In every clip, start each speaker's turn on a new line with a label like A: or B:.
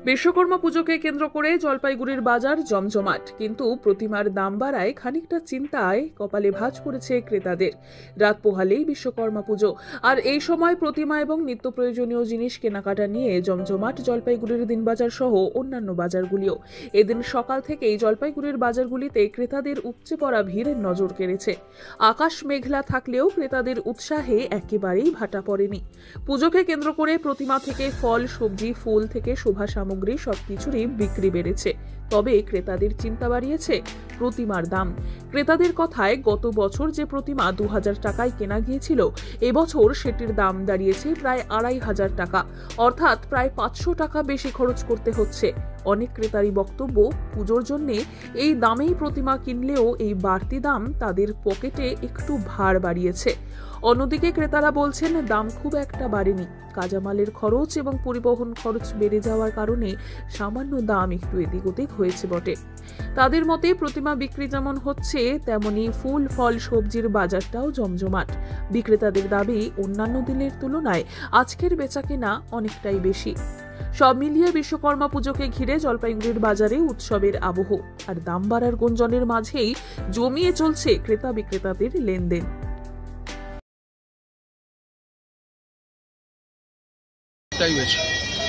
A: বিশ্বকর্মা পুজোকে কেন্দ্র করে জলপাইগুড়ির বাজার জমজমাট, কিন্তু প্রতিমার দাম বাড়ায় খানিকটা চিন্তায় কপালে ভাঁজ পড়েছে ক্রেতাদের। রাত পোহালেই বিশ্বকর্মা পুজো, আর এই সময় প্রতিমা এবং নিত্য প্রয়োজনীয় জিনিস কেনাকাটা নিয়ে জমজমাট জলপাইগুড়ির দিনবাজার সহ অন্যান্য বাজারগুলিও। এদিন সকাল থেকেই জলপাইগুড়ির বাজারগুলিতে ক্রেতাদের উপচে পড়া ভিড় নজর কেড়েছে। আকাশ মেঘলা থাকলেও ক্রেতাদের উৎসাহে একেবারেই ভাটা পড়েনি। পুজোকে কেন্দ্র করে প্রতিমা থেকে ফল, সবজি, ফুল থেকে শোভা সামগ্রী সবকিছুরই বিক্রি বেড়েছে। তবে ক্রেতাদের চিন্তা বাড়িয়েছে প্রতিমার দাম। ক্রেতাদের কথায়, গত বছর যে প্রতিমা 2000 টাকায় কেনা গিয়েছিল, এবছর সেটির দাম দাঁড়িয়েছে প্রায় 2500 টাকা, অর্থাৎ প্রায় 500 টাকা বেশি খরচ করতে হচ্ছে। অনেক ক্রেতারই বক্তব্য, পুজোর জন্য এই দামেই প্রতিমা কিনলেও এই বাড়তি দাম তাদের পকেটে একটু ভার বাড়িয়েছে। অন্যদিকে ক্রেতারা বলছেন, দাম খুব একটা বাড়েনি, কাঁচামালের খরচ এবং পরিবহন খরচ বেড়ে যাওয়ার কারণে সামান্য দাম একটু এদিক ওদিক হয়েছে বটে। তাদের মতে প্রতিমা বিক্রি যেমন হচ্ছে, তেমনি ফুল, ফল, সবজির বাজারটাও জমজমাট। বিক্রেতাদের দাবি, অন্যান্য দিনের তুলনায় আজকের বেচাকেনা অনেকটাই বেশি। সব মিলিয়ে বিশ্বকর্মা পুজোকে ঘিরে জলপাইগুড়ির বাজারে উৎসবের আবহ, আর দাম বাড়ার গুঞ্জনের মাঝেই জমিয়ে চলছে ক্রেতা বিক্রেতাদের লেনদেন।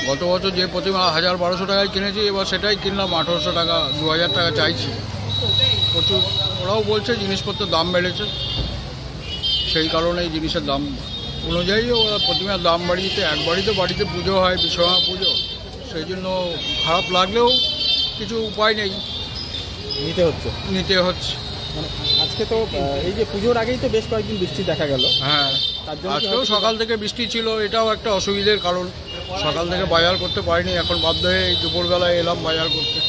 B: গত বছর যে প্রতিমা 1000-1200 টাকায় কিনেছি, এবার সেটাই কিনলাম 1800 টাকা, 2000 টাকা চাইছি। প্রচুর, ওরাও বলছে জিনিসপত্রের দাম বেড়েছে, সেই কারণে এই জিনিসের দাম অনুযায়ী ওরা প্রতিমার দাম বাড়িয়েছে। একবারই তো বাড়িতে পুজো হয়, বিশ্বকর্মা পুজো, সেই জন্য খারাপ লাগলেও কিছু উপায় নেই, নিতে হচ্ছে।
C: আজকে তো এই যে পুজোর আগেই তো বেশ কয়েকদিন বৃষ্টি দেখা গেল।
B: হ্যাঁ, আজকেও সকাল থেকে বৃষ্টি ছিল, এটাও একটা অসুবিধার কারণ। সকাল থেকে বাজার করতে পারিনি, এখন বাধ্য হয়ে দুপুরবেলায় এলাম বাজার করতে।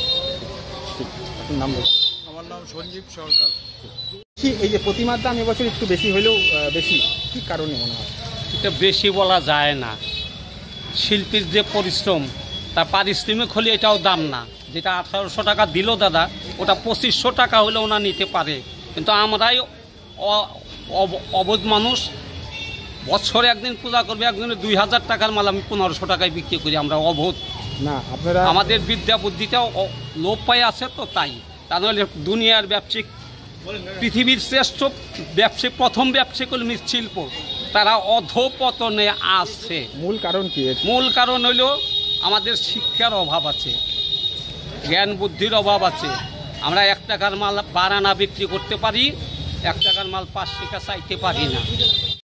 C: নাম?
B: আমার নাম সঞ্জীব সরকার।
C: এই যে প্রতিমার দাম এবছর একটু বেশি হলেও বেশি, কি কারণে মনে হয়?
D: এটা বেশি বলা যায় না। শিল্পীর যে পরিশ্রম, তার পারিশ্রমিক হলে এটাও দাম না। যেটা 1800 টাকা দিল দাদা, ওটা 2500 টাকা হলে ওনা নিতে পারে। কিন্তু আমরাই অবধ মানুষ, বছরে একদিন পূজা করবে, একদিনে 2000 টাকার মাল আমি 1500 টাকায় বিক্রি করি। আমরা অবধ
C: না, আপনারা
D: আমাদের বিদ্যা বুদ্ধিটাও লোপ পাই আছে, তো তাই। তা নাহলে দুনিয়ার ব্যবসায়িক, পৃথিবীর শ্রেষ্ঠ ব্যবসায়িক, প্রথম ব্যবসায়িক হল মৃৎশিল্প, তারা অধঃপতনে আছে।
C: মূল কারণ কি?
D: মূল কারণ হলো আমাদের শিক্ষার অভাব আছে, জ্ঞান বুদ্ধির অভাব আছে। আমরা 1 টাকার মাল 12 আনা বিক্রি করতে পারি, 1 টাকার মাল 5 টাকা চাইতে পারি না।